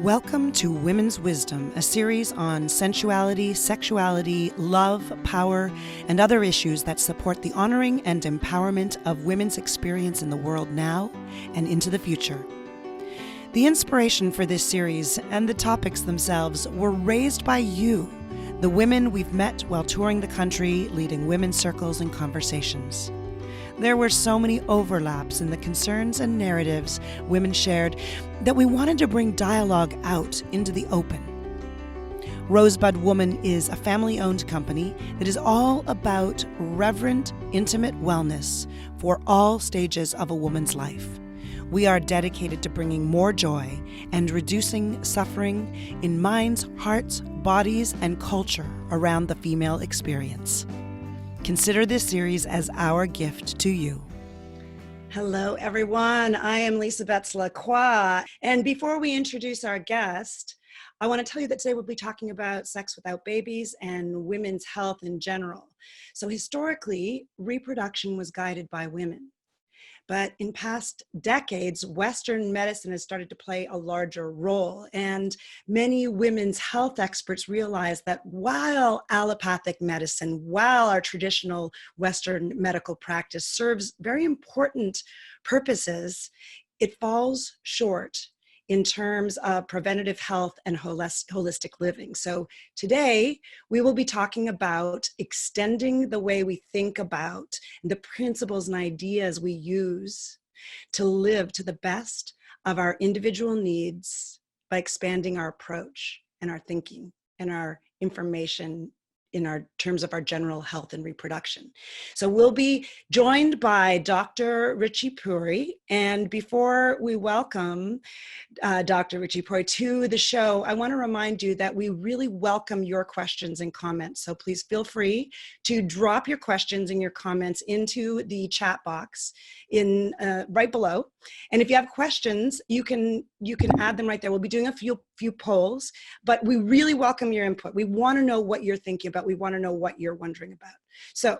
Welcome to Women's Wisdom, a series on sensuality, sexuality, love, power, and other issues that support the honoring and empowerment of women's experience in the world now and into the future. The inspiration for this series and the topics themselves were raised by you, the women we've met while touring the country, leading women's circles and conversations. There were so many overlaps in the concerns and narratives women shared that we wanted to bring dialogue out into the open. Rosebud Woman is a family-owned company that is all about reverent, intimate wellness for all stages of a woman's life. We are dedicated to bringing more joy and reducing suffering in minds, hearts, bodies, and culture around the female experience. Consider this series as our gift to you. Hello, everyone. I am Lisa Betts-LaCroix. And before we introduce our guest, I want to tell you that today we'll be talking about sex without babies and women's health in general. So historically, reproduction was guided by women. But in past decades, Western medicine has started to play a larger role. And many women's health experts realize that while allopathic medicine, while our traditional Western medical practice serves very important purposes, it falls short in terms of preventative health and holistic living. So today, we will be talking about extending the way we think about the principles and ideas we use to live to the best of our individual needs by expanding our approach and our thinking and our information in our terms of our general health and reproduction. So we'll be joined by Dr. Ruchi Puri. And before we welcome Dr. Ruchi Puri to the show, I want to remind you that we really welcome your questions and comments. So please feel free to drop your questions and your comments into the chat box in right below. And if you have questions, you can add them right there. We'll be doing a few polls, but we really welcome your input. We want to know what you're thinking about. We want to know what you're wondering about. So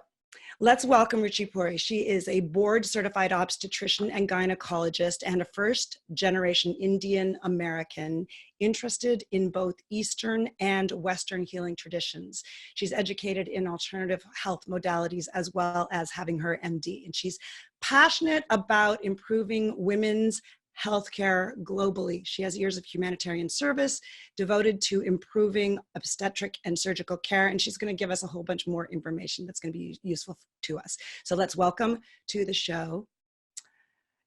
let's welcome Ruchi Puri. She is a board-certified obstetrician and gynecologist and a first-generation Indian American interested in both Eastern and Western healing traditions. She's educated in alternative health modalities as well as having her MD. And she's passionate about improving women's healthcare globally. She has years of humanitarian service devoted to improving obstetric and surgical care, and she's going to give us a whole bunch more information that's going to be useful to us. So let's welcome to the show,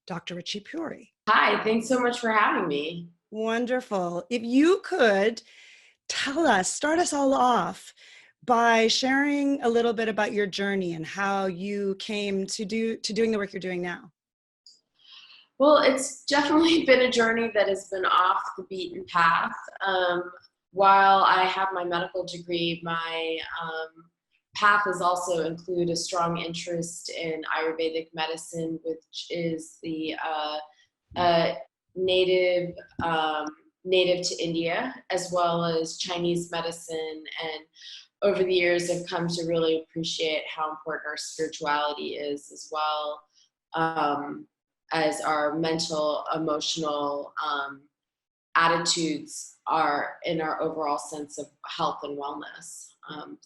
Dr. Ruchi Puri. Hi, thanks so much for having me. Wonderful. If you could start us all off by sharing a little bit about your journey and how you came to doing the work you're doing now. Well, it's definitely been a journey that has been off the beaten path. While I have my medical degree, my path has also included a strong interest in Ayurvedic medicine, which is the native to India, as well as Chinese medicine. And over the years, I've come to really appreciate how important our spirituality is, as well as our mental, emotional attitudes are in our overall sense of health and wellness.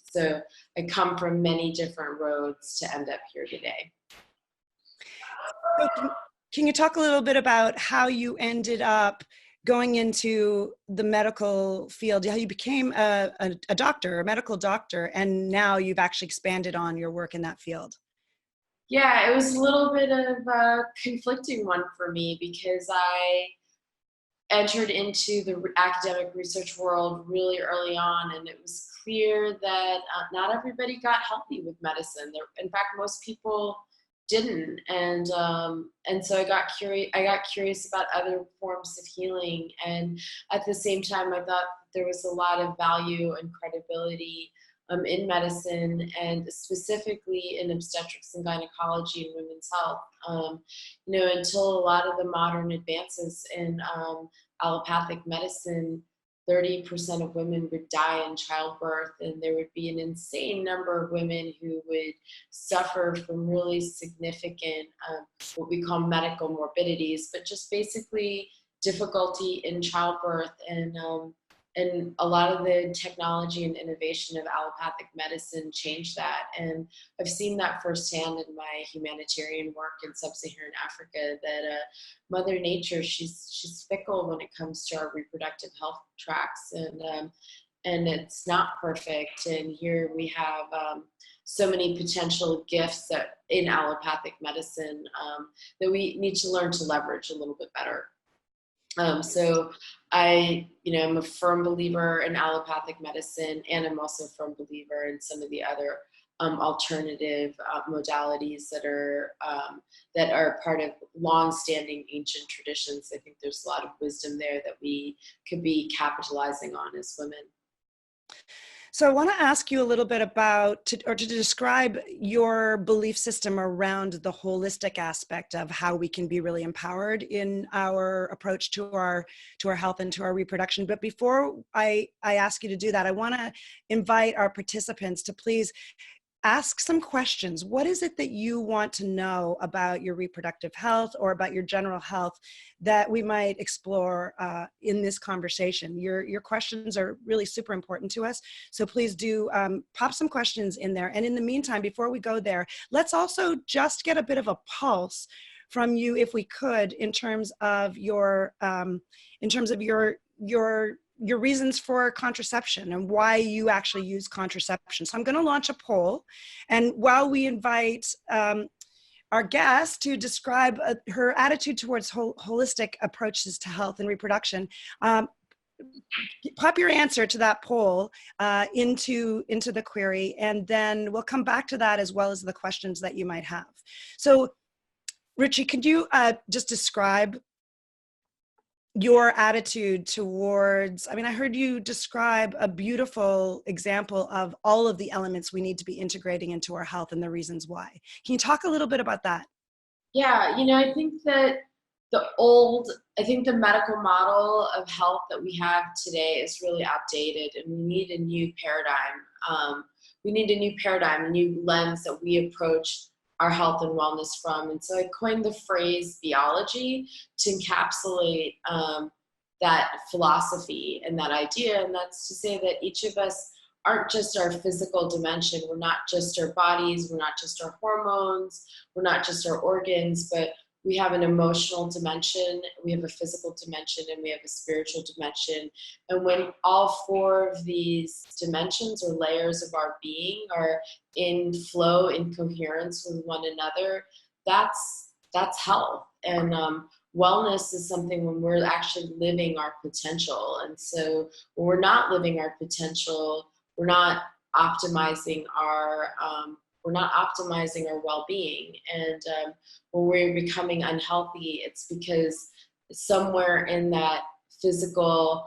So I come from many different roads to end up here today. So can you talk a little bit about how you ended up going into the medical field, how you became a doctor, a medical doctor, and now you've actually expanded on your work in that field? Yeah, it was a little bit of a conflicting one for me because I entered into the academic research world really early on, and it was clear that not everybody got healthy with medicine. In fact, most people didn't, and so I got curious about other forms of healing, and at the same time, I thought there was a lot of value and credibility in medicine, and specifically in obstetrics and gynecology and women's health. Until a lot of the modern advances in allopathic medicine, 30% of women would die in childbirth, and there would be an insane number of women who would suffer from really significant, what we call medical morbidities, but just basically difficulty in childbirth, and a lot of the technology and innovation of allopathic medicine changed that. And I've seen that firsthand in my humanitarian work in sub-Saharan Africa, that Mother Nature, she's fickle when it comes to our reproductive health tracks, and it's not perfect. And here we have so many potential gifts that in allopathic medicine that we need to learn to leverage a little bit better. So I'm a firm believer in allopathic medicine, and I'm also a firm believer in some of the other alternative modalities that are part of long-standing ancient traditions. I think there's a lot of wisdom there that we could be capitalizing on as women. So I want to ask you a little bit about, to describe your belief system around the holistic aspect of how we can be really empowered in our approach to our health and to our reproduction. But before I ask you to do that, I want to invite our participants to please ask some questions. What is it that you want to know about your reproductive health or about your general health that we might explore in this conversation? Your questions are really super important to us. So please do pop some questions in there. And in the meantime, before we go there, let's also just get a bit of a pulse from you, if we could, in terms of your reasons for contraception and why you actually use contraception. So I'm going to launch a poll, and while we invite our guest to describe her attitude towards holistic approaches to health and reproduction, pop your answer to that poll into the query, and then we'll come back to that as well as the questions that you might have. So Ruchi, could you just describe your attitude towards, I heard you describe a beautiful example of all of the elements we need to be integrating into our health and the reasons why. Can you talk a little bit about that? Yeah, I think that the medical model of health that we have today is really outdated, and we need a new paradigm. We need a new paradigm, a new lens that we approach our health and wellness from. And so I coined the phrase biology to encapsulate that philosophy and that idea. And that's to say that each of us aren't just our physical dimension. We're not just our bodies. We're not just our hormones. We're not just our organs, but we have an emotional dimension, we have a physical dimension, and we have a spiritual dimension. And when all four of these dimensions or layers of our being are in flow, in coherence with one another, that's health. And wellness is something when we're actually living our potential. And so when we're not living our potential, we're not optimizing our well-being. And when we're becoming unhealthy, it's because somewhere in that physical,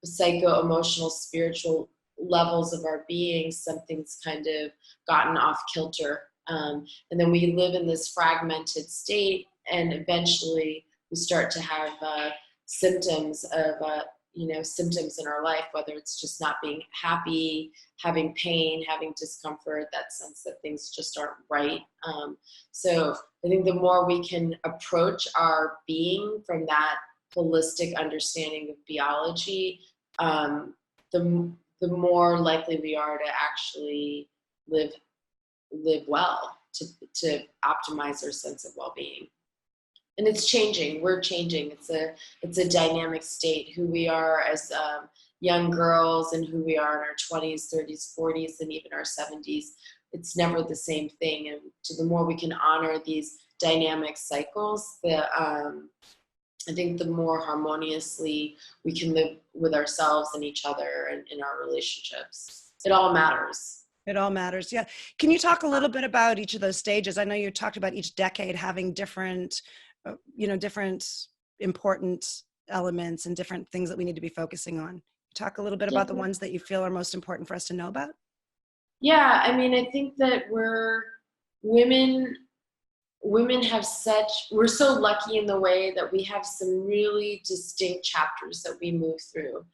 psycho-emotional, spiritual levels of our being, something's kind of gotten off kilter. And then we live in this fragmented state, and eventually we start to have symptoms in our life, whether it's just not being happy, having pain, having discomfort, that sense that things just aren't right. So I think the more we can approach our being from that holistic understanding of biology, the more likely we are to actually live well, to optimize our sense of well-being. And it's changing. We're changing. It's a dynamic state. Who we are as young girls and who we are in our 20s, 30s, 40s, and even our 70s. It's never the same thing. And so the more we can honor these dynamic cycles, I think the more harmoniously we can live with ourselves and each other and in our relationships. It all matters. It all matters. Yeah. Can you talk a little bit about each of those stages? I know you talked about each decade having different important elements and different things that we need to be focusing on. Talk a little bit about the ones that you feel are most important for us to know about. Yeah, I think that women we're so lucky in the way that we have some really distinct chapters that we move through.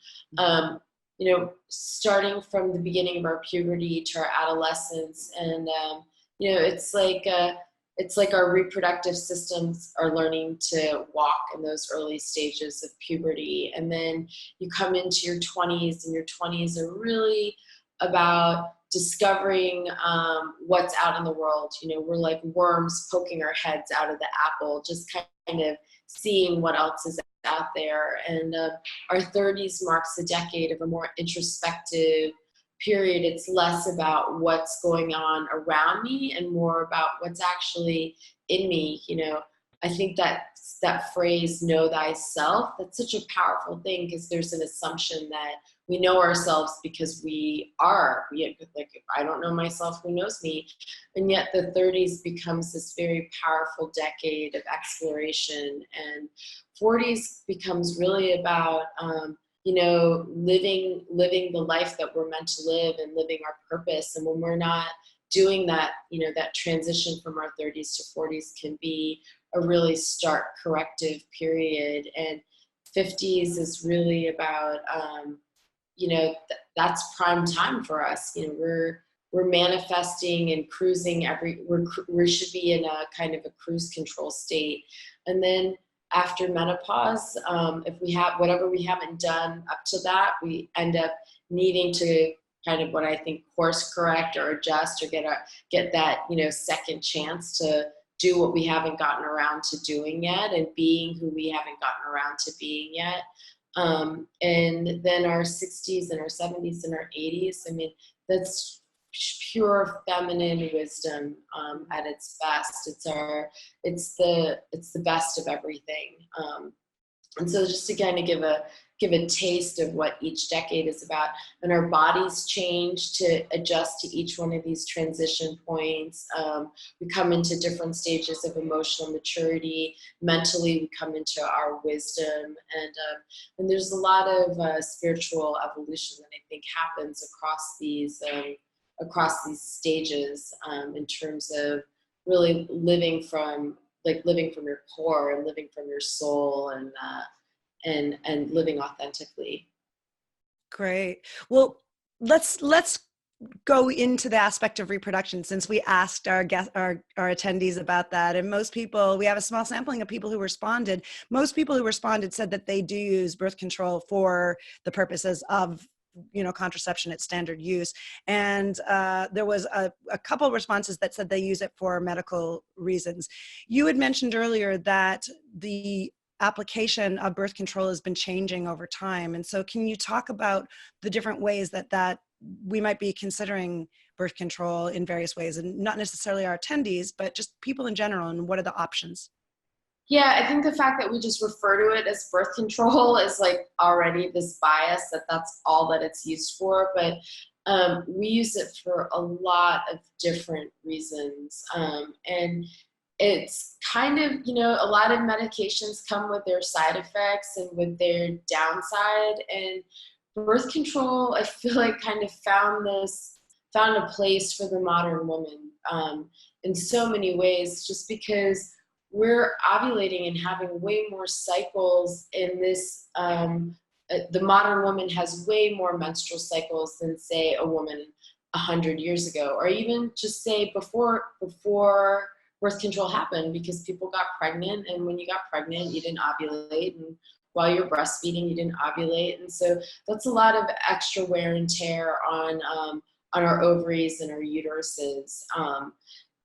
Starting from the beginning of our puberty to our adolescence, and it's like it's like our reproductive systems are learning to walk in those early stages of puberty. And then you come into your 20s, and your 20s are really about discovering what's out in the world. You know, we're like worms poking our heads out of the apple, just kind of seeing what else is out there. And our 30s marks a decade of a more introspective period. It's less about what's going on around me and more about what's actually in me. You know, I think that phrase, know thyself, that's such a powerful thing, because there's an assumption that we know ourselves because like, if I don't know myself, who knows me? And yet the 30s becomes this very powerful decade of exploration, and 40s becomes really about, you know, living the life that we're meant to live and living our purpose. And when we're not doing that, you know, that transition from our 30s to 40s can be a really stark corrective period. And 50s is really about, you know, that's prime time for us. You know, we're manifesting and cruising we should be in a kind of a cruise control state. And then after menopause, if we have whatever we haven't done up to that, we end up needing to kind of, what I think, course correct or adjust or get that, you know, second chance to do what we haven't gotten around to doing yet, and being who we haven't gotten around to being yet. And then our 60s and our 70s and our 80s, I mean, that's pure feminine wisdom at its best. It's the best of everything. And so just to kind of give a taste of what each decade is about, and our bodies change to adjust to each one of these transition points. We come into different stages of emotional maturity. Mentally, we come into our wisdom, and there's a lot of spiritual evolution that I think happens across these stages, in terms of really living from your core and living from your soul, and living authentically. Great. Well, let's go into the aspect of reproduction, since we asked our attendees about that. And most people, we have a small sampling of people who responded. Most people who responded said that they do use birth control for the purposes of, you know, contraception at standard use. And there was a couple of responses that said they use it for medical reasons. You had mentioned earlier that the application of birth control has been changing over time. And so can you talk about the different ways that we might be considering birth control in various ways, and not necessarily our attendees, but just people in general, and what are the options? Yeah, I think the fact that we just refer to it as birth control is like already this bias that's all that it's used for. But we use it for a lot of different reasons. And it's kind of, you know, a lot of medications come with their side effects and with their downside. And birth control, I feel like, kind of found a place for the modern woman in so many ways, just because we're ovulating and having way more cycles in this. The modern woman has way more menstrual cycles than, say, a woman 100 years ago, or even just say before birth control happened, because people got pregnant, and when you got pregnant, you didn't ovulate, and while you're breastfeeding, you didn't ovulate, and so that's a lot of extra wear and tear on our ovaries and our uteruses,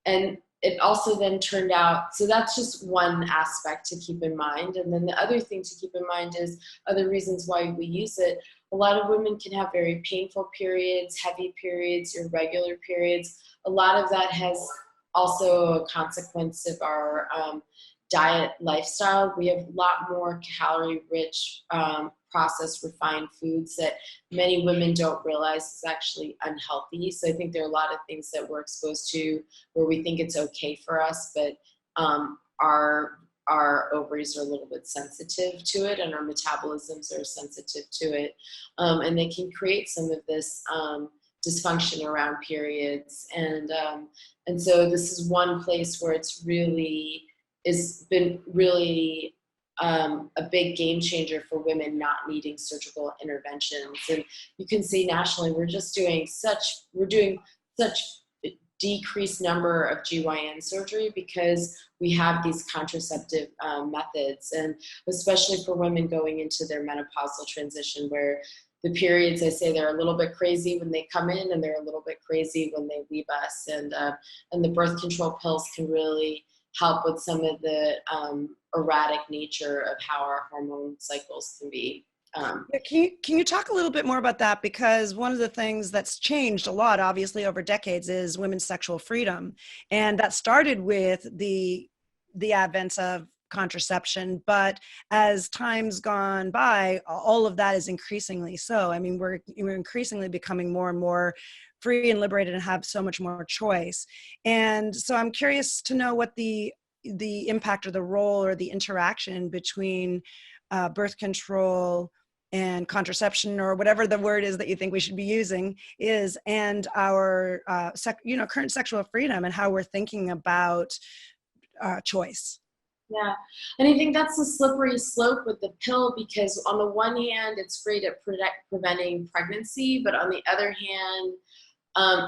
and it also then turned out, so that's just one aspect to keep in mind. And then the other thing to keep in mind is other reasons why we use it. A lot of women can have very painful periods, heavy periods, irregular periods. A lot of that has also a consequence of our diet lifestyle. We have a lot more calorie-rich, processed, refined foods that many women don't realize is actually unhealthy. So I think there are a lot of things that we're exposed to where we think it's okay for us, but our ovaries are a little bit sensitive to it, and our metabolisms are sensitive to it, and they can create some of this dysfunction around periods. And so this is one place where it's been really a big game changer for women not needing surgical interventions. And you can see nationally, we're doing such decreased number of GYN surgery because we have these contraceptive methods, and especially for women going into their menopausal transition, where the periods, I say, they're a little bit crazy when they come in and they're a little bit crazy when they leave us. And the birth control pills can really help with some of the erratic nature of how our hormone cycles can be. Can you talk a little bit more about that? Because one of the things that's changed a lot, obviously, over decades is women's sexual freedom. And that started with the advent of contraception. But as time's gone by, all of that is increasingly so. I mean, we're increasingly becoming more and more free and liberated and have so much more choice. And so I'm curious to know what the impact or the role or the interaction between birth control and contraception, or whatever the word is that you think we should be using, is, and our current sexual freedom, and how we're thinking about choice. Yeah, and I think that's the slippery slope with the pill, because on the one hand, it's great at preventing pregnancy, but on the other hand,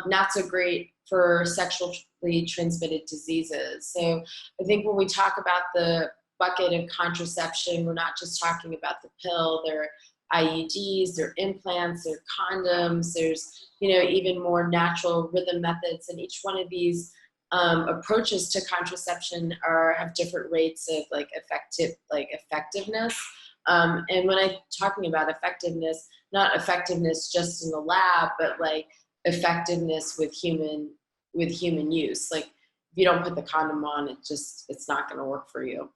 not so great for sexually transmitted diseases. So I think when we talk about the bucket of contraception, we're not just talking about the pill. There are IUDs, there are implants, there are condoms, there's, even more natural rhythm methods. And each one of these approaches to contraception have different rates of effectiveness. And when I'm talking about effectiveness, not effectiveness just in the lab, but like effectiveness with human use. Like, if you don't put the condom on, it's not going to work for you.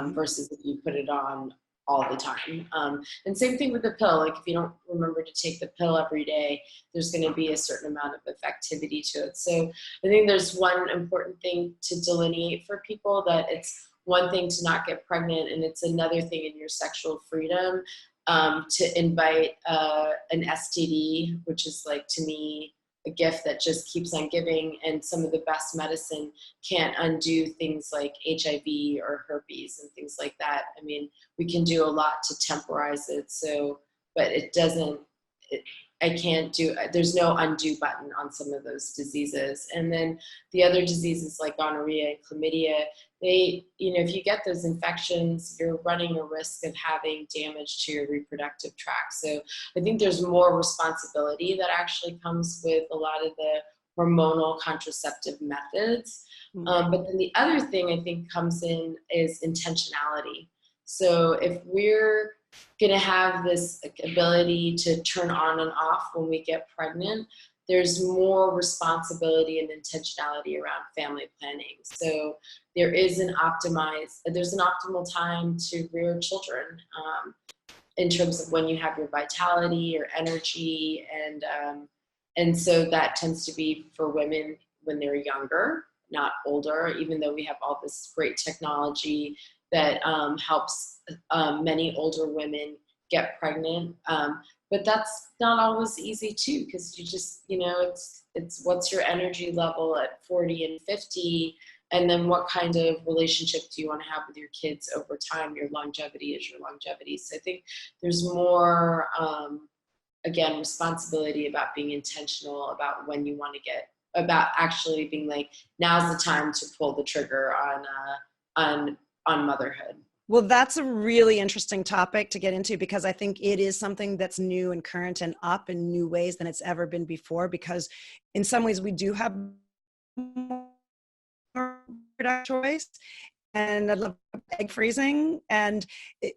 Versus if you put it on all the time. And same thing with the pill. Like, if you don't remember to take the pill every day, there's going to be a certain amount of effectivity to it. So I think there's one important thing to delineate for people, that it's one thing to not get pregnant, and it's another thing in your sexual freedom to invite an STD, which is, like, to me, a gift that just keeps on giving. And some of the best medicine can't undo things like HIV or herpes and things like that. I mean, we can do a lot to temporize it. So, but there's no undo button on some of those diseases. And then the other diseases like gonorrhea and chlamydia, if you get those infections, you're running a risk of having damage to your reproductive tract. So I think there's more responsibility that actually comes with a lot of the hormonal contraceptive methods. But then the other thing I think comes in is intentionality. So if we're going to have this ability to turn on and off when we get pregnant, there's more responsibility and intentionality around family planning. So there's an optimal time to rear children in terms of when you have your vitality or energy. And so that tends to be for women when they're younger, not older, even though we have all this great technology that helps many older women get pregnant. But that's not always easy too, because you just, it's what's your energy level at 40 and 50, and then what kind of relationship do you want to have with your kids over time? Your longevity is your longevity. So I think there's more, again, responsibility about being intentional about when you want to about actually being like, now's the time to pull the trigger on motherhood. Well, that's a really interesting topic to get into, because I think it is something that's new and current and up in new ways than it's ever been before, because in some ways we do have more choice, and I love egg freezing and,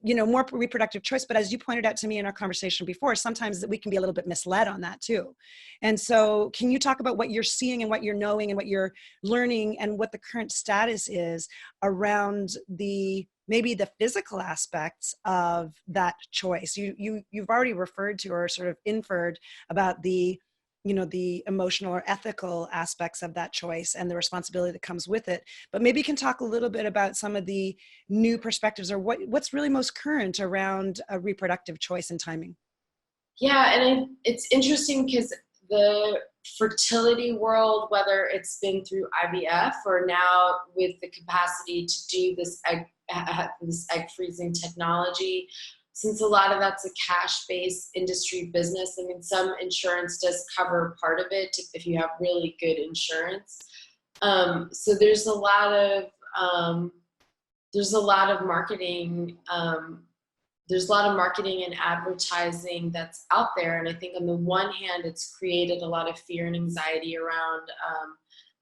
more reproductive choice. But as you pointed out to me in our conversation before, sometimes we can be a little bit misled on that too. And so can you talk about what you're seeing and what you're knowing and what you're learning, and what the current status is around maybe the physical aspects of that choice? You've already referred to, or sort of inferred about the emotional or ethical aspects of that choice and the responsibility that comes with it. But maybe you can talk a little bit about some of the new perspectives, or what's really most current around a reproductive choice and timing. Yeah, and it's interesting because the fertility world, whether it's been through IVF or now with the capacity to do this egg freezing technology, since a lot of that's a cash-based industry business, I mean, some insurance does cover part of it if you have really good insurance. So there's a lot of marketing. There's a lot of marketing and advertising that's out there. And I think on the one hand, it's created a lot of fear and anxiety around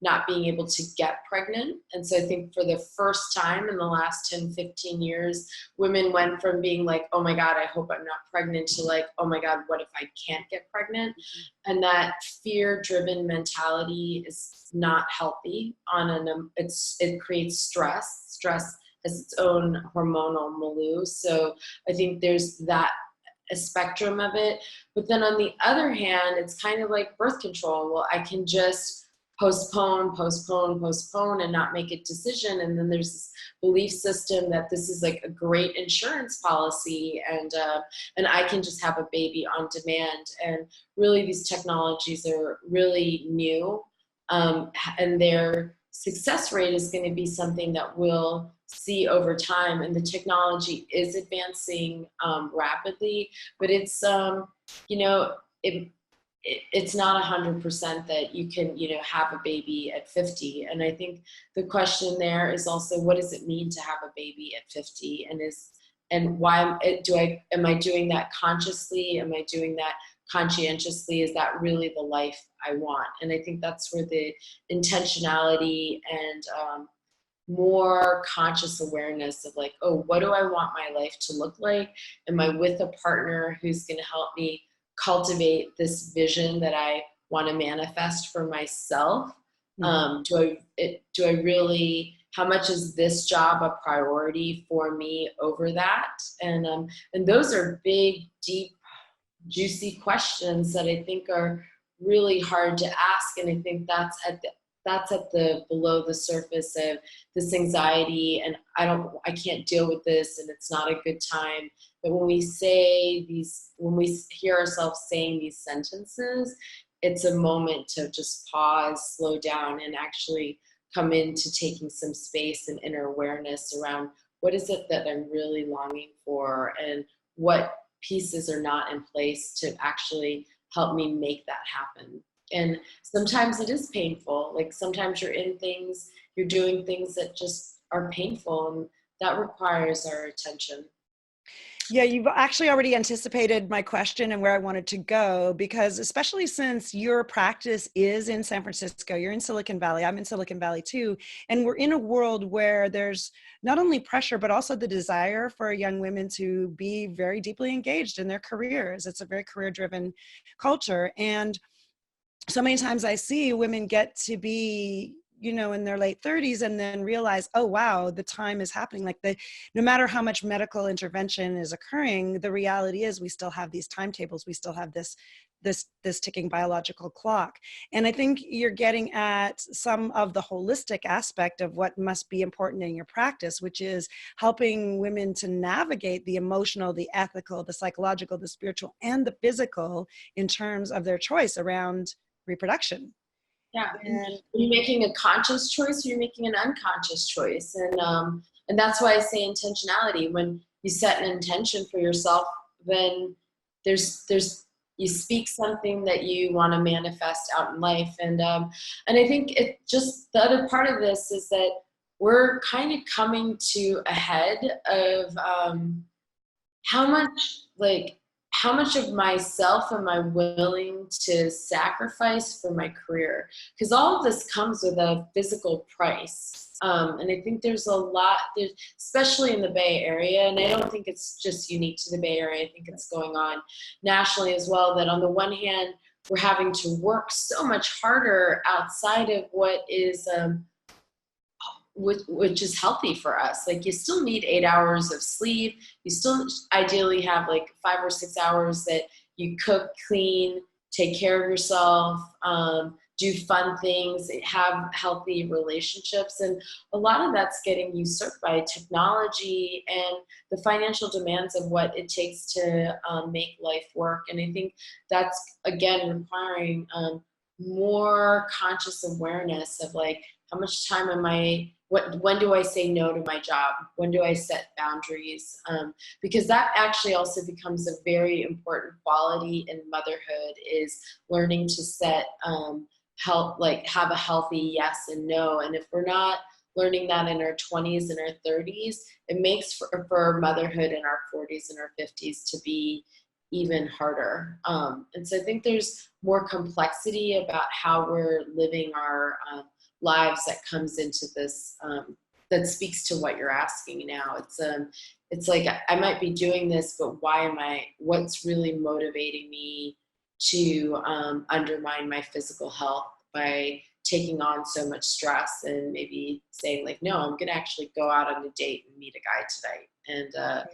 not being able to get pregnant. And so I think for the first time in the last 10, 15 years, women went from being like, oh my God, I hope I'm not pregnant, to like, oh my God, what if I can't get pregnant? And that fear-driven mentality is not healthy. It creates stress. Stress has its own hormonal milieu. So I think there's a spectrum of it. But then on the other hand, it's kind of like birth control. Well, I can just postpone and not make a decision. And then there's this belief system that this is like a great insurance policy, and I can just have a baby on demand. And really these technologies are really new, and their success rate is going to be something that we'll see over time. And the technology is advancing rapidly, but it's, it's not 100% that you can, have a baby at 50. And I think the question there is also, what does it mean to have a baby at 50? And why am I doing that consciously? Am I doing that conscientiously? Is that really the life I want? And I think that's where the intentionality and more conscious awareness of like, oh, what do I want my life to look like? Am I with a partner who's going to help me cultivate this vision that I want to manifest for myself? Do I really, how much is this job a priority for me over that? And those are big, deep, juicy questions that I think are really hard to ask. And I think that's at the below the surface of this anxiety, and I can't deal with this, and it's not a good time. But when we hear ourselves saying these sentences, it's a moment to just pause, slow down, and actually come into taking some space and inner awareness around what is it that I'm really longing for, and what pieces are not in place to actually help me make that happen. And sometimes it is painful. Like sometimes you're doing things that just are painful, and that requires our attention. Yeah, you've actually already anticipated my question and where I wanted to go, because especially since your practice is in San Francisco, you're in Silicon Valley, I'm in Silicon Valley too, and we're in a world where there's not only pressure, but also the desire for young women to be very deeply engaged in their careers. It's a very career-driven culture. And so many times I see women get to be, in their late 30s and then realize, oh, wow, the time is happening. Like no matter how much medical intervention is occurring, the reality is we still have these timetables. We still have this ticking biological clock. And I think you're getting at some of the holistic aspect of what must be important in your practice, which is helping women to navigate the emotional, the ethical, the psychological, the spiritual, and the physical in terms of their choice around reproduction. Yeah, and are you making a conscious choice, or you're making an unconscious choice? And that's why I say intentionality. When you set an intention for yourself, then you speak something that you want to manifest out in life. And I think the other part of this is that we're kind of coming to a head of how much of myself am I willing to sacrifice for my career? Because all of this comes with a physical price. And I think there's a lot, especially in the Bay Area, and I don't think it's just unique to the Bay Area, I think it's going on nationally as well, that on the one hand, we're having to work so much harder outside of what is which is healthy for us. Like you still need 8 hours of sleep. You still ideally have like 5 or 6 hours that you cook, clean, take care of yourself, do fun things, have healthy relationships. And a lot of that's getting usurped by technology and the financial demands of what it takes to make life work. And I think that's, again, requiring more conscious awareness of like, How much time am I, when do I say no to my job? When do I set boundaries? Because that actually also becomes a very important quality in motherhood, is learning to set, have a healthy yes and no. And if we're not learning that in our 20s and our 30s, it makes for motherhood in our 40s and our 50s to be even harder. And so I think there's more complexity about how we're living our lives that comes into this, that speaks to what you're asking now. It's like, I might be doing this, but what's really motivating me to undermine my physical health by taking on so much stress, and maybe saying like, no, I'm going to actually go out on a date and meet a guy tonight.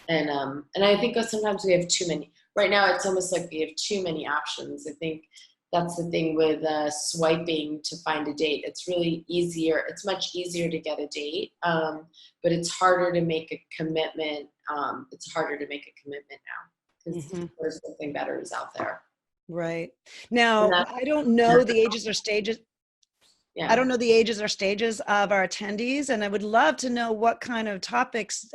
And I think that sometimes we have too many. Right now, it's almost like we have too many options. I think that's the thing with swiping to find a date. It's really easier. It's much easier to get a date, but it's harder to make a commitment. It's harder to make a commitment now because there's something better is out there. Right. Now, I don't know the ages or stages. Yeah. I don't know the ages or stages of our attendees, and I would love to know what kind of topics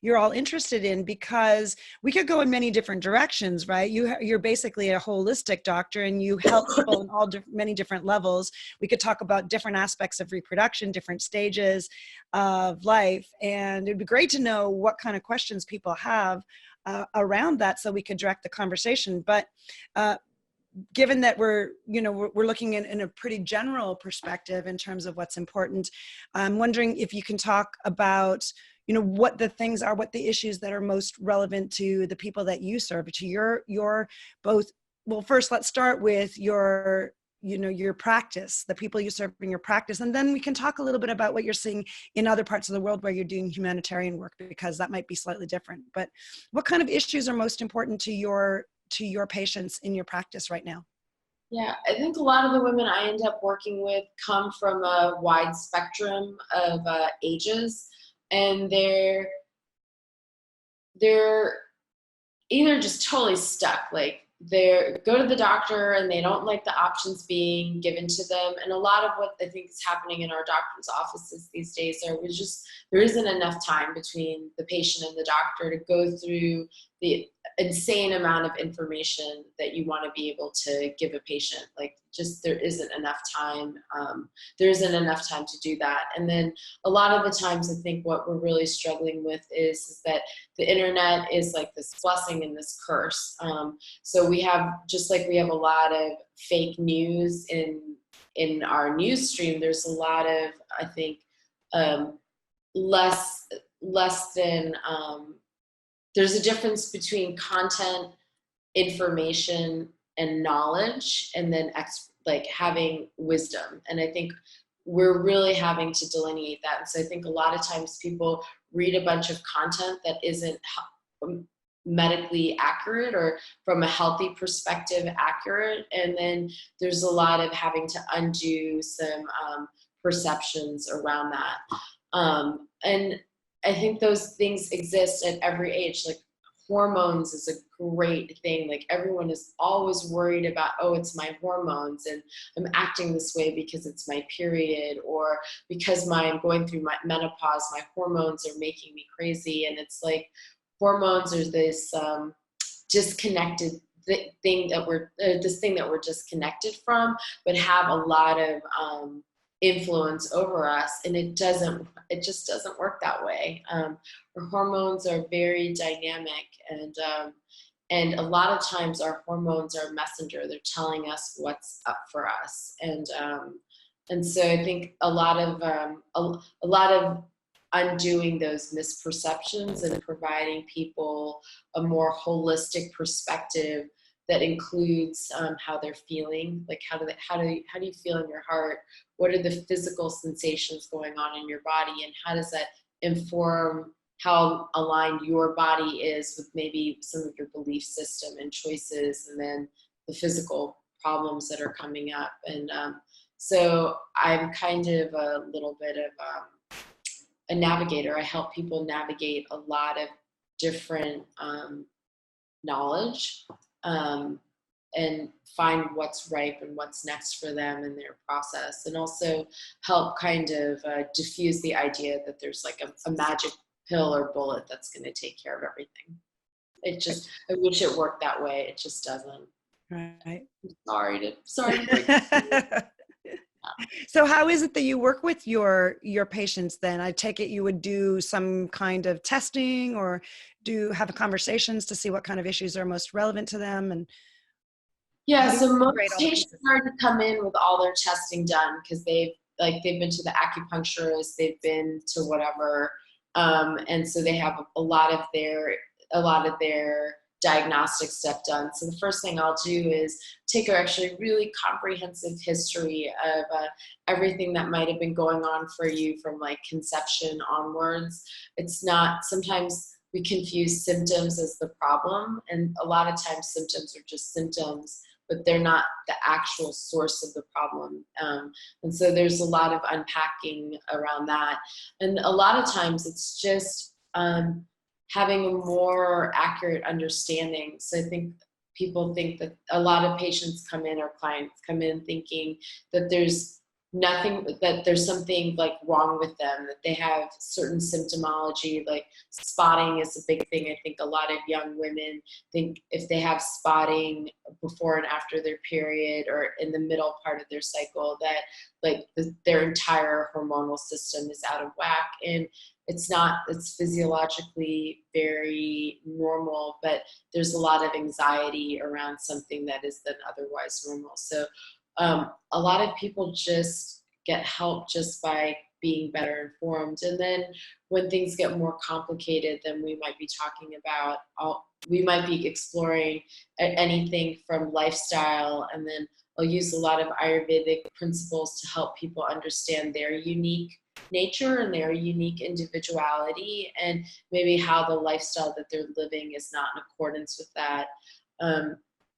you're all interested in, because we could go in many different directions, right? You're basically a holistic doctor, and you help people in many different levels. We could talk about different aspects of reproduction, different stages of life, and it'd be great to know what kind of questions people have around that, so we could direct the conversation. But given that we're looking in a pretty general perspective in terms of what's important, I'm wondering if you can talk about, what the things are, what the issues that are most relevant to the people that you serve, to your both. Well, first, let's start with your practice, the people you serve in your practice, and then we can talk a little bit about what you're seeing in other parts of the world where you're doing humanitarian work, because that might be slightly different. But what kind of issues are most important to your patients in your practice right now? Yeah, I think a lot of the women I end up working with come from a wide spectrum of ages, and they're either just totally stuck, like they go to the doctor and they don't like the options being given to them. And a lot of what I think is happening in our doctor's offices these days there isn't enough time between the patient and the doctor to go through the insane amount of information that you want to be able to give a patient. Like, just there isn't enough time. There isn't enough time to do that. And then a lot of the times, I think what we're really struggling with is that the internet is like this blessing and this curse. So we have a lot of fake news in our news stream. There's a lot of, I think, less than, there's a difference between content, information, and knowledge, and then having wisdom. And I think we're really having to delineate that. And so I think a lot of times people read a bunch of content that isn't medically accurate or from a healthy perspective accurate. And then there's a lot of having to undo some perceptions around that. And I think those things exist at every age. Like, hormones is a great thing. Like, everyone is always worried about, oh, it's my hormones and I'm acting this way because it's my period, or because I'm going through my menopause, my hormones are making me crazy. And it's like, hormones are this disconnected thing that we're disconnected from, but have a lot of influence over us, and it just doesn't work that way. Our hormones are very dynamic, and a lot of times our hormones are a messenger. They're telling us what's up for us, and so I think a lot of undoing those misperceptions and providing people a more holistic perspective that includes how they're feeling. Like, how do you feel in your heart? What are the physical sensations going on in your body, and how does that inform how aligned your body is with maybe some of your belief system and choices, and then the physical problems that are coming up. And so I'm kind of a little bit of a navigator. I help people navigate a lot of different knowledge. and find what's ripe and what's next for them in their process, and also help kind of diffuse the idea that there's like a magic pill or bullet that's going to take care of everything. I wish it worked that way. It just doesn't. Right. Sorry to break. So how is it that you work with your patients then? I take it you would do some kind of testing or have conversations to see what kind of issues are most relevant to them, and yeah, how do so you most integrate all the patients pieces? already come in with all their testing done because they've been to the acupuncturist, they've been to whatever, and so they have a lot of their diagnostic stuff done. So the first thing I'll do is take a actually really comprehensive history of everything that might have been going on for you from like conception onwards. It's not, sometimes we confuse symptoms as the problem, and a lot of times symptoms are just symptoms, but they're not the actual source of the problem. And so there's a lot of unpacking around that. And a lot of times it's just having a more accurate understanding. So I think people think that a lot of patients come in, or clients come in thinking that there's something like wrong with them, that they have certain symptomology, like spotting is a big thing. I think a lot of young women think if they have spotting before and after their period or in the middle part of their cycle, that like their entire hormonal system is out of whack. And it's not, it's physiologically very normal, but there's a lot of anxiety around something that is then otherwise normal. So a lot of people just get help just by being better informed. And then when things get more complicated, then we might be talking about, we might be exploring anything from lifestyle, and then I'll use a lot of Ayurvedic principles to help people understand their unique nature and their unique individuality, and maybe how the lifestyle that they're living is not in accordance with that.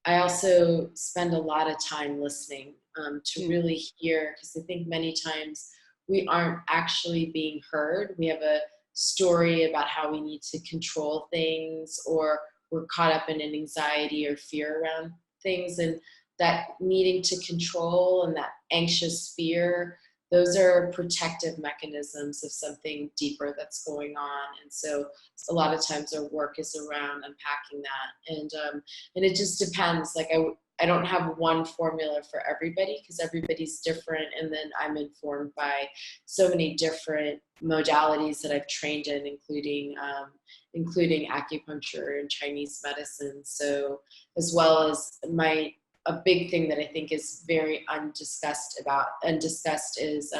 I also spend a lot of time listening to really hear, because I think many times we aren't actually being heard. We have a story about how we need to control things, or we're caught up in an anxiety or fear around things, and that needing to control and that anxious fear, those are protective mechanisms of something deeper that's going on. And so a lot of times our work is around unpacking that. And it just depends. Like I don't have one formula for everybody, because everybody's different. And then I'm informed by so many different modalities that I've trained in, including acupuncture and Chinese medicine. So as well as a big thing that I think is very undiscussed is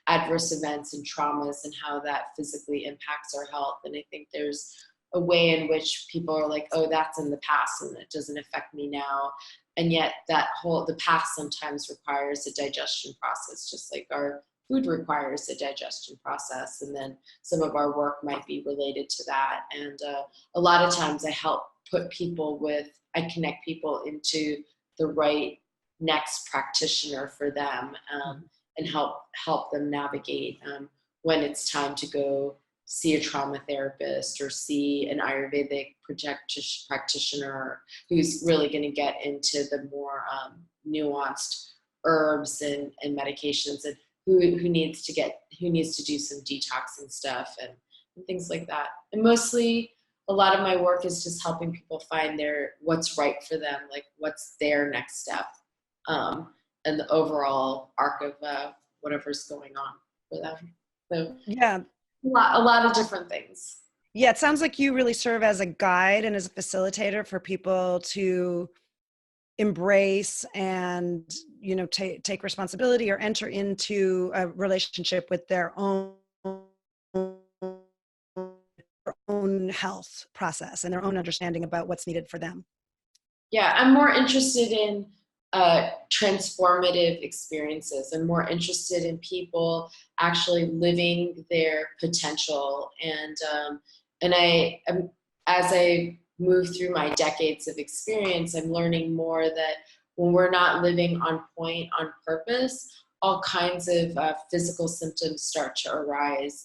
adverse events and traumas, and how that physically impacts our health. And I think there's a way in which people are like, oh, that's in the past and it doesn't affect me now. And yet the past sometimes requires a digestion process, just like our food requires a digestion process. And then some of our work might be related to that. And a lot of times I connect people into the right next practitioner for them, and help them navigate when it's time to go see a trauma therapist or see an Ayurvedic practitioner who's really going to get into the more nuanced herbs and medications, and who needs to do some detoxing stuff and things like that. And mostly a lot of my work is just helping people find what's right for them, like what's their next step, and the overall arc of whatever's going on for them. So Yeah. a lot of different things. Yeah, it sounds like you really serve as a guide and as a facilitator for people to embrace and, take responsibility or enter into a relationship with their own health process and their own understanding about what's needed for them. Yeah, I'm more interested in transformative experiences. I'm more interested in people actually living their potential. And as I move through my decades of experience, I'm learning more that when we're not living on point, on purpose, all kinds of physical symptoms start to arise.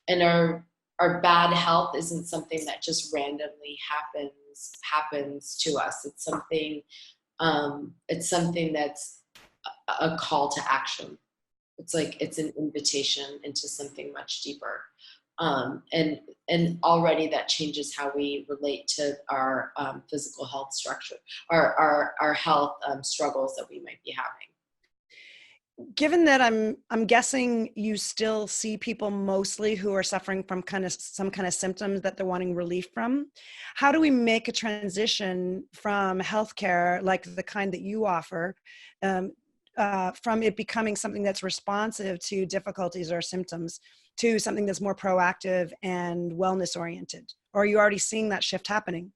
And our bad health isn't something that just randomly happens to us. It's something It's something that's a call to action. It's like it's an invitation into something much deeper. And already that changes how we relate to our physical health structure, our health struggles that we might be having. Given that I'm guessing you still see people mostly who are suffering from some kind of symptoms that they're wanting relief from, how do we make a transition from healthcare like the kind that you offer, from it becoming something that's responsive to difficulties or symptoms to something that's more proactive and wellness oriented? Or are you already seeing that shift happening?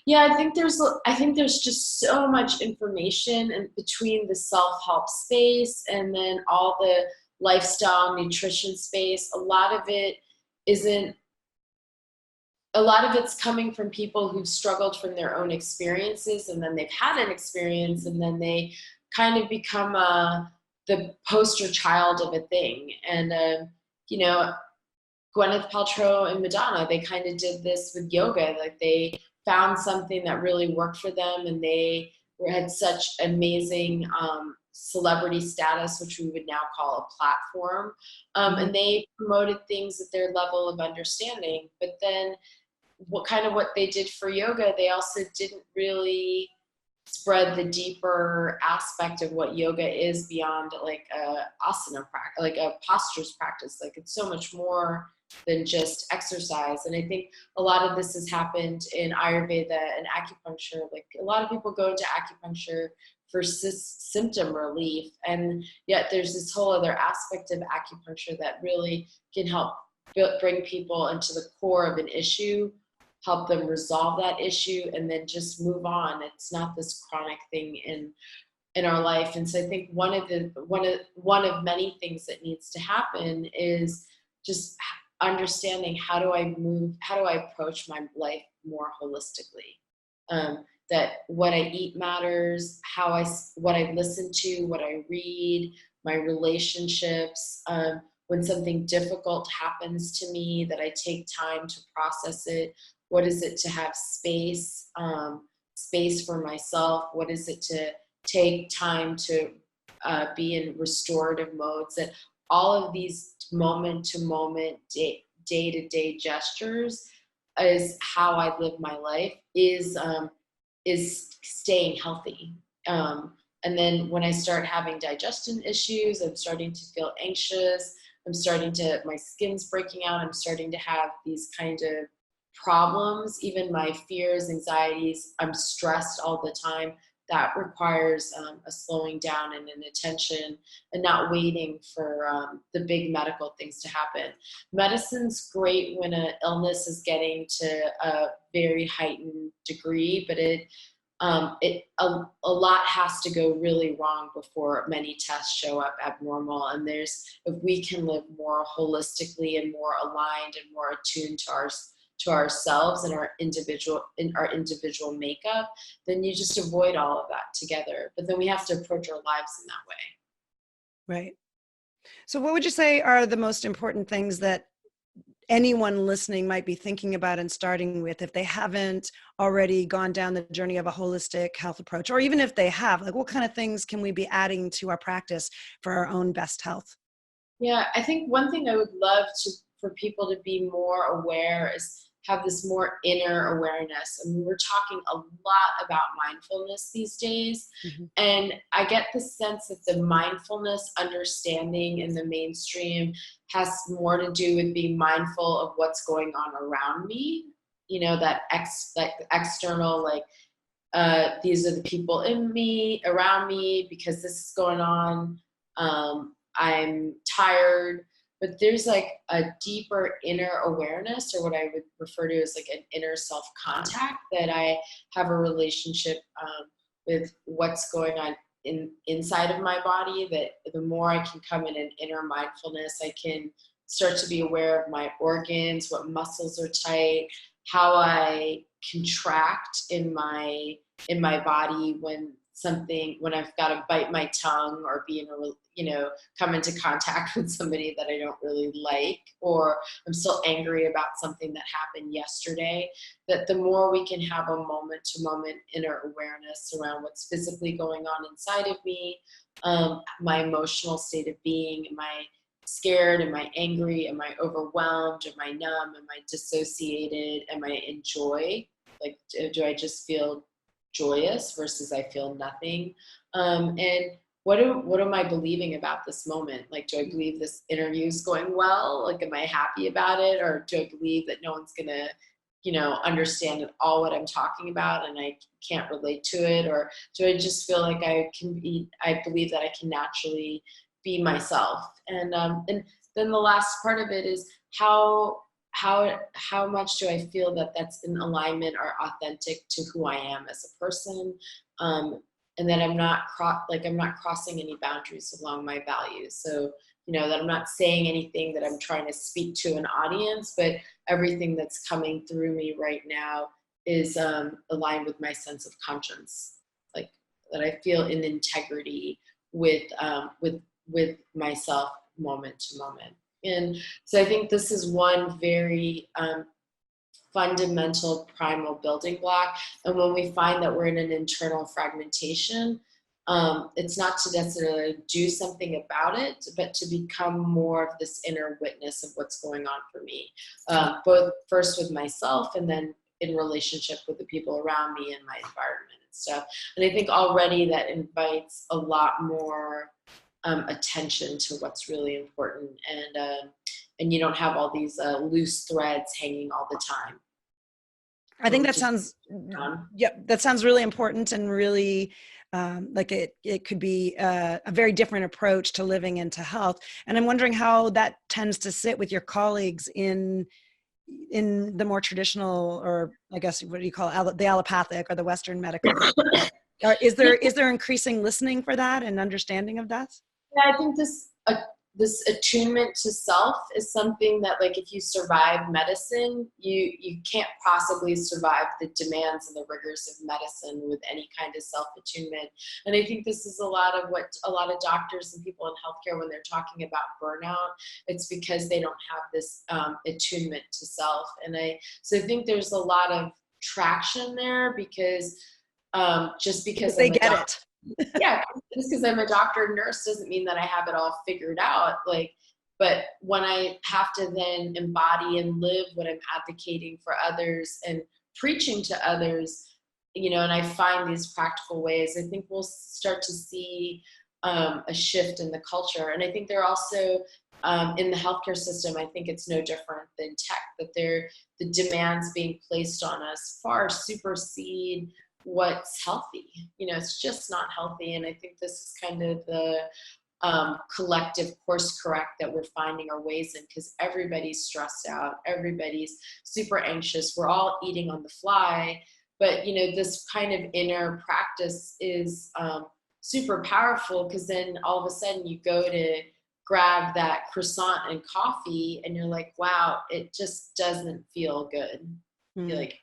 Yeah, I think there's just so much information in between the self-help space and then all the lifestyle nutrition space. Isn't a lot of it's coming from people who've struggled from their own experiences, and then they've had an experience, and then they kind of become the poster child of a thing. And you know, Gwyneth Paltrow and Madonna, they kind of did this with yoga. Like they found something that really worked for them, and they had such amazing celebrity status, which we would now call a platform. And they promoted things at their level of understanding. But then what they did for yoga, they also didn't really spread the deeper aspect of what yoga is beyond like a asana practice, like a postures practice. Like it's so much more than just exercise. And I think a lot of this has happened in Ayurveda and acupuncture. Like a lot of people go to acupuncture for symptom relief, and yet there's this whole other aspect of acupuncture that really can help bring people into the core of an issue, help them resolve that issue, and then just move on. It's not this chronic thing in our life. And so I think one of many things that needs to happen is just understanding how do I approach my life more holistically. That what I eat matters, what I listen to, what I read, my relationships. When something difficult happens to me, that I take time to process it. What is it to have space for myself? What is it to take time to be in restorative modes? That all of these moment to moment, day to day gestures is how I live my life, is staying healthy. And then when I start having digestion issues, I'm starting to feel anxious. My skin's breaking out. I'm starting to have these kind of problems, even my fears, anxieties. I'm stressed all the time. That requires a slowing down and an attention, and not waiting for the big medical things to happen. Medicine's great when an illness is getting to a very heightened degree, but a lot has to go really wrong before many tests show up abnormal. And if we can live more holistically and more aligned and more attuned to ourselves and our individual makeup, then you just avoid all of that together. But then we have to approach our lives in that way. Right. So what would you say are the most important things that anyone listening might be thinking about and starting with if they haven't already gone down the journey of a holistic health approach? Or even if they have, like what kind of things can we be adding to our practice for our own best health? Yeah, I think one thing I would love for people to be more aware is have this more inner awareness. I mean, we're talking a lot about mindfulness these days. Mm-hmm. And I get the sense that the mindfulness understanding in the mainstream has more to do with being mindful of what's going on around me. You know, that external, like, these are the people around me because this is going on. I'm tired. But there's like a deeper inner awareness, or what I would refer to as like an inner self-contact, that I have a relationship with what's going on inside of my body. That the more I can come in an inner mindfulness, I can start to be aware of my organs, what muscles are tight, how I contract in my body when something, when I've got to bite my tongue or be in come into contact with somebody that I don't really like, or I'm still angry about something that happened yesterday, that the more we can have a moment to moment inner awareness around what's physically going on inside of me, my emotional state of being, am I scared, am I angry, am I overwhelmed, am I numb, am I dissociated, am I in joy? Like, do I just feel joyous versus I feel nothing? And what am I believing about this moment? Like, do I believe this interview is going well? Like, am I happy about it? Or do I believe that no one's gonna, understand at all what I'm talking about and I can't relate to it? Or do I just feel like I believe that I can naturally be myself? And then the last part of it is how much do I feel that that's in alignment or authentic to who I am as a person, and that I'm not crossing any boundaries along my values. So that I'm not saying anything that I'm trying to speak to an audience, but everything that's coming through me right now is aligned with my sense of conscience, like that I feel in integrity with myself moment to moment. And so I think this is one very fundamental primal building block. And when we find that we're in an internal fragmentation, it's not to necessarily do something about it, but to become more of this inner witness of what's going on for me, both first with myself and then in relationship with the people around me and my environment and stuff. And I think already that invites a lot more attention to what's really important, and you don't have all these loose threads hanging all the time. I think that sounds, that sounds really important, and really like it could be a very different approach to living into health. And I'm wondering how that tends to sit with your colleagues in the more traditional, or I guess what do you call it, the allopathic or the Western medical. Is there increasing listening for that and understanding of that? Yeah, I think this attunement to self is something that, like, if you survive medicine, you can't possibly survive the demands and the rigors of medicine with any kind of self-attunement. And I think this is a lot of what a lot of doctors and people in healthcare, when they're talking about burnout, it's because they don't have this attunement to self. And so I think there's a lot of traction there, because just because they get it. Yeah, just because I'm a doctor and nurse doesn't mean that I have it all figured out. But when I have to then embody and live what I'm advocating for others and preaching to others, and I find these practical ways, I think we'll start to see a shift in the culture. And I think they're also in the healthcare system, I think it's no different than tech, that the demands being placed on us far supersede what's healthy. It's just not healthy. And I think this is kind of the collective course correct that we're finding our ways in, because everybody's stressed out, everybody's super anxious, we're all eating on the fly. But this kind of inner practice is super powerful, because then all of a sudden you go to grab that croissant and coffee and you're like, wow, it just doesn't feel good. You're like,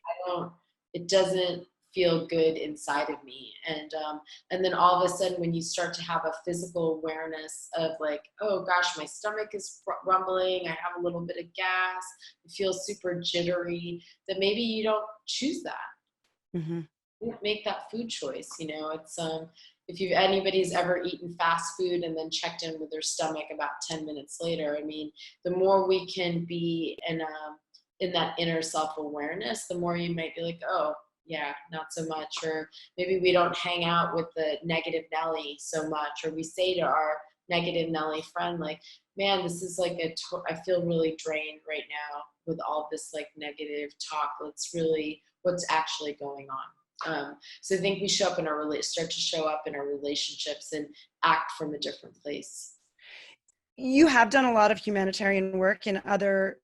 it doesn't feel good inside of me. And then all of a sudden, when you start to have a physical awareness of, like, oh gosh, my stomach is rumbling, I have a little bit of gas, it feels super jittery, that maybe you don't choose that. Mm-hmm. You don't make that food choice. It's if anybody's ever eaten fast food and then checked in with their stomach about 10 minutes later, I mean, the more we can be in that inner self-awareness, the more you might be like, oh yeah, not so much. Or maybe we don't hang out with the negative Nelly so much, or we say to our negative Nelly friend, like, man, this is like I feel really drained right now with all this like negative talk. Let's really, what's actually going on? So I think we start to show up in our relationships and act from a different place. You have done a lot of humanitarian work in other.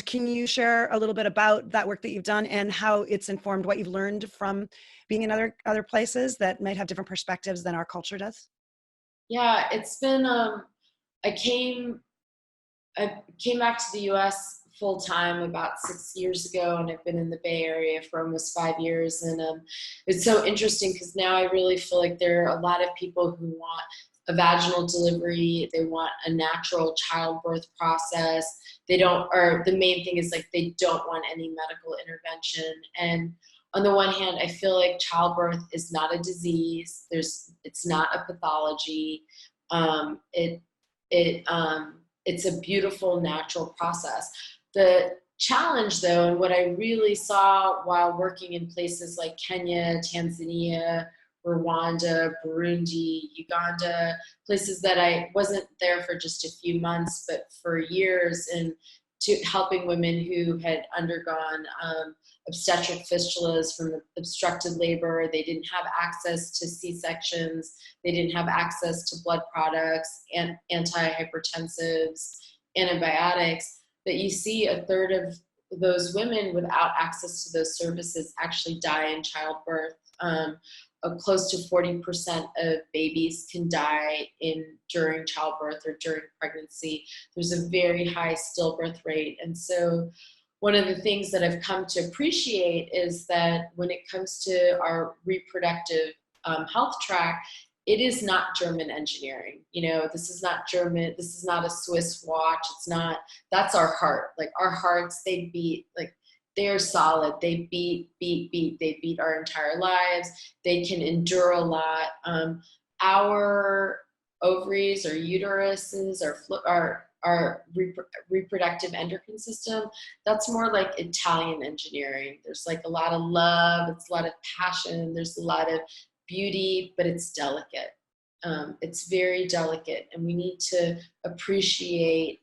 Can you share a little bit about that work that you've done and how it's informed what you've learned from being in other places that might have different perspectives than our culture does? Yeah, it's been, I came back to the US full time about 6 years ago, and I've been in the Bay Area for almost 5 years. And it's so interesting because now I really feel like there are a lot of people who want a vaginal delivery. They want a natural childbirth process. They don't, or the main thing is like they don't want any medical intervention. And on the one hand, I feel like childbirth is not a disease. It's not a pathology. It's a beautiful natural process. The challenge, though, and what I really saw while working in places like Kenya, Tanzania, Rwanda, Burundi, Uganda, places that I wasn't there for just a few months, but for years, and to helping women who had undergone obstetric fistulas from obstructed labor. They didn't have access to C-sections. They didn't have access to blood products and antihypertensives, antibiotics. That you see a third of those women without access to those services actually die in childbirth. Close to 40% of babies can die during childbirth or during pregnancy. There's a very high stillbirth rate. And so one of the things that I've come to appreciate is that when it comes to our reproductive health track, it is not German engineering. This is not German. This is not a Swiss watch. It's not, that's our heart. Like our hearts, they beat, like they're solid. They beat. They beat our entire lives. They can endure a lot. Our ovaries or uteruses our reproductive endocrine system, that's more like Italian engineering. There's like a lot of love. It's a lot of passion. There's a lot of beauty, but it's delicate. It's very delicate, and we need to appreciate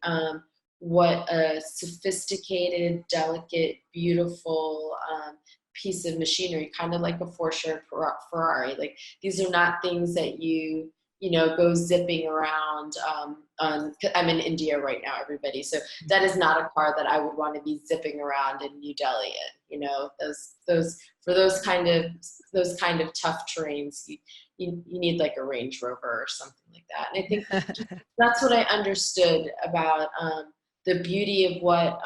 what a sophisticated, delicate, beautiful piece of machinery, kind of like a Porsche Ferrari. Like these are not things that you go zipping around. I'm in India right now, everybody. So that is not a car that I would want to be zipping around in New Delhi in. Those kind of tough terrains, you need like a Range Rover or something like that. And I think that's what I understood about the beauty of what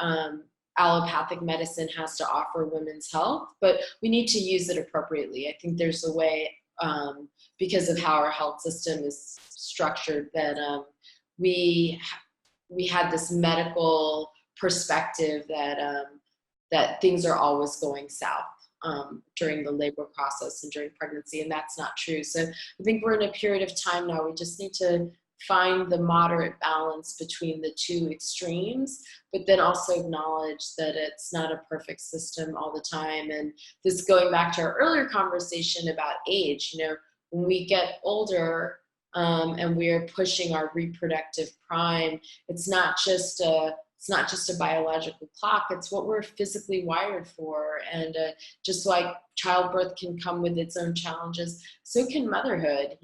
allopathic medicine has to offer women's health, but we need to use it appropriately. I think there's a way, because of how our health system is structured, that we had this medical perspective that things are always going south during the labor process and during pregnancy, and that's not true. So I think we're in a period of time now. We just need to find the moderate balance between the two extremes, but then also acknowledge that it's not a perfect system all the time. And this going back to our earlier conversation about age, when we get older and we're pushing our reproductive prime, it's not just a biological clock, it's what we're physically wired for. And just like childbirth can come with its own challenges, so can motherhood.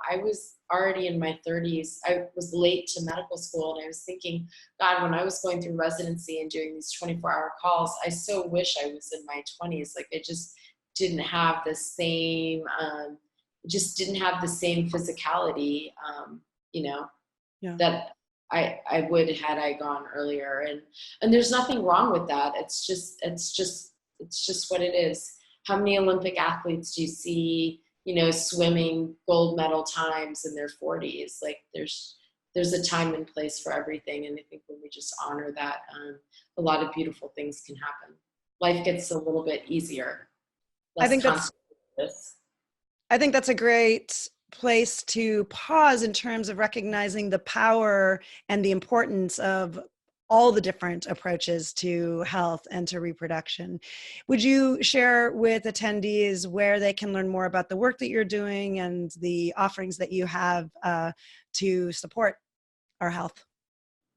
I was already in my 30s. I was late to medical school, and I was thinking, God, when I was going through residency and doing these 24-hour calls, I so wish I was in my 20s. Like it just didn't have the same, physicality, Yeah. that I would had I gone earlier. And there's nothing wrong with that. It's just what it is. How many Olympic athletes do you see, swimming gold medal times in their 40s? Like there's a time and place for everything. And I think when we just honor that, a lot of beautiful things can happen. Life gets a little bit easier. I think that's a great place to pause in terms of recognizing the power and the importance of all the different approaches to health and to reproduction. Would you share with attendees where they can learn more about the work that you're doing and the offerings that you have to support our health?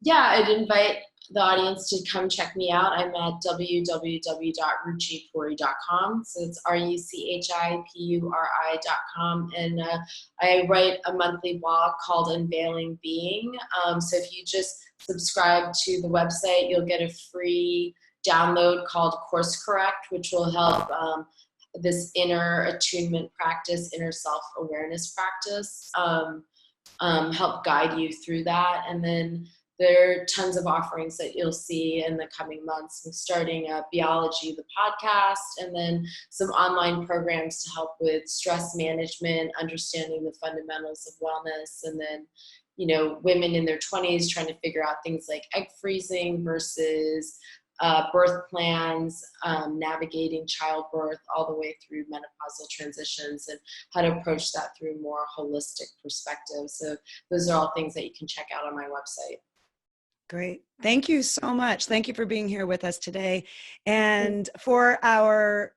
Yeah, I'd invite the audience to come check me out. I'm at www.ruchipuri.com. So it's RUCHIPURI.com. And I write a monthly blog called Unveiling Being. So if you just subscribe to the website, you'll get a free download called Course Correct, which will help this inner attunement practice, inner self-awareness practice, help guide you through that. And then there are tons of offerings that you'll see in the coming months. I'm starting Biology, the podcast, and then some online programs to help with stress management, understanding the fundamentals of wellness, and then, women in their 20s trying to figure out things like egg freezing versus birth plans, navigating childbirth all the way through menopausal transitions, and how to approach that through a more holistic perspective. So those are all things that you can check out on my website. Great. Thank you so much. Thank you for being here with us today. And for our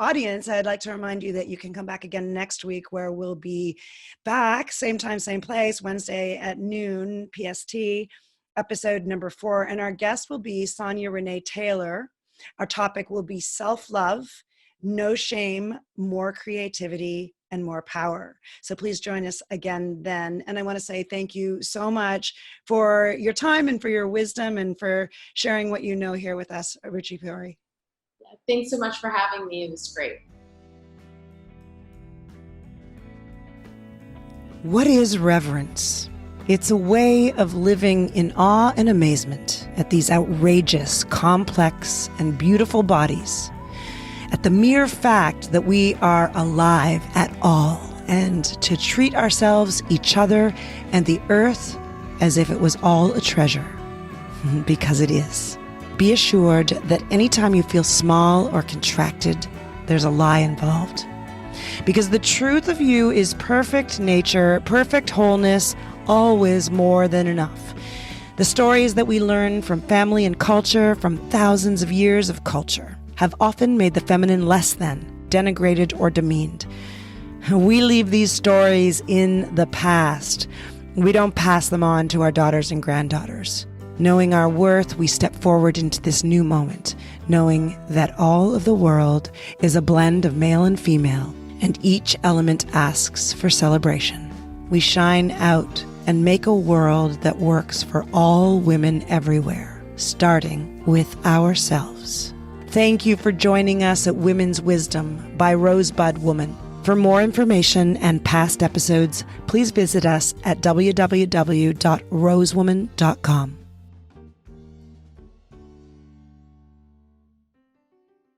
audience, I'd like to remind you that you can come back again next week, where we'll be back, same time, same place, Wednesday at noon PST, episode number 4. And our guest will be Sonia Renee Taylor. Our topic will be self-love, no shame, more creativity, and more power. So please join us again then. And I want to say thank you so much for your time and for your wisdom and for sharing what you know here with us, Ruchi Puri. Thanks so much for having me. It was great. What is reverence? It's a way of living in awe and amazement at these outrageous, complex, and beautiful bodies, at the mere fact that we are alive at all, and to treat ourselves, each other, and the earth as if it was all a treasure, because it is. Be assured that anytime you feel small or contracted, there's a lie involved. Because the truth of you is perfect nature, perfect wholeness, always more than enough. The stories that we learn from family and culture, from thousands of years of culture, have often made the feminine less than, denigrated, or demeaned. We leave these stories in the past. We don't pass them on to our daughters and granddaughters. Knowing our worth, we step forward into this new moment, knowing that all of the world is a blend of male and female, and each element asks for celebration. We shine out and make a world that works for all women everywhere, starting with ourselves. Thank you for joining us at Women's Wisdom by Rosebud Woman. For more information and past episodes, please visit us at www.rosewoman.com.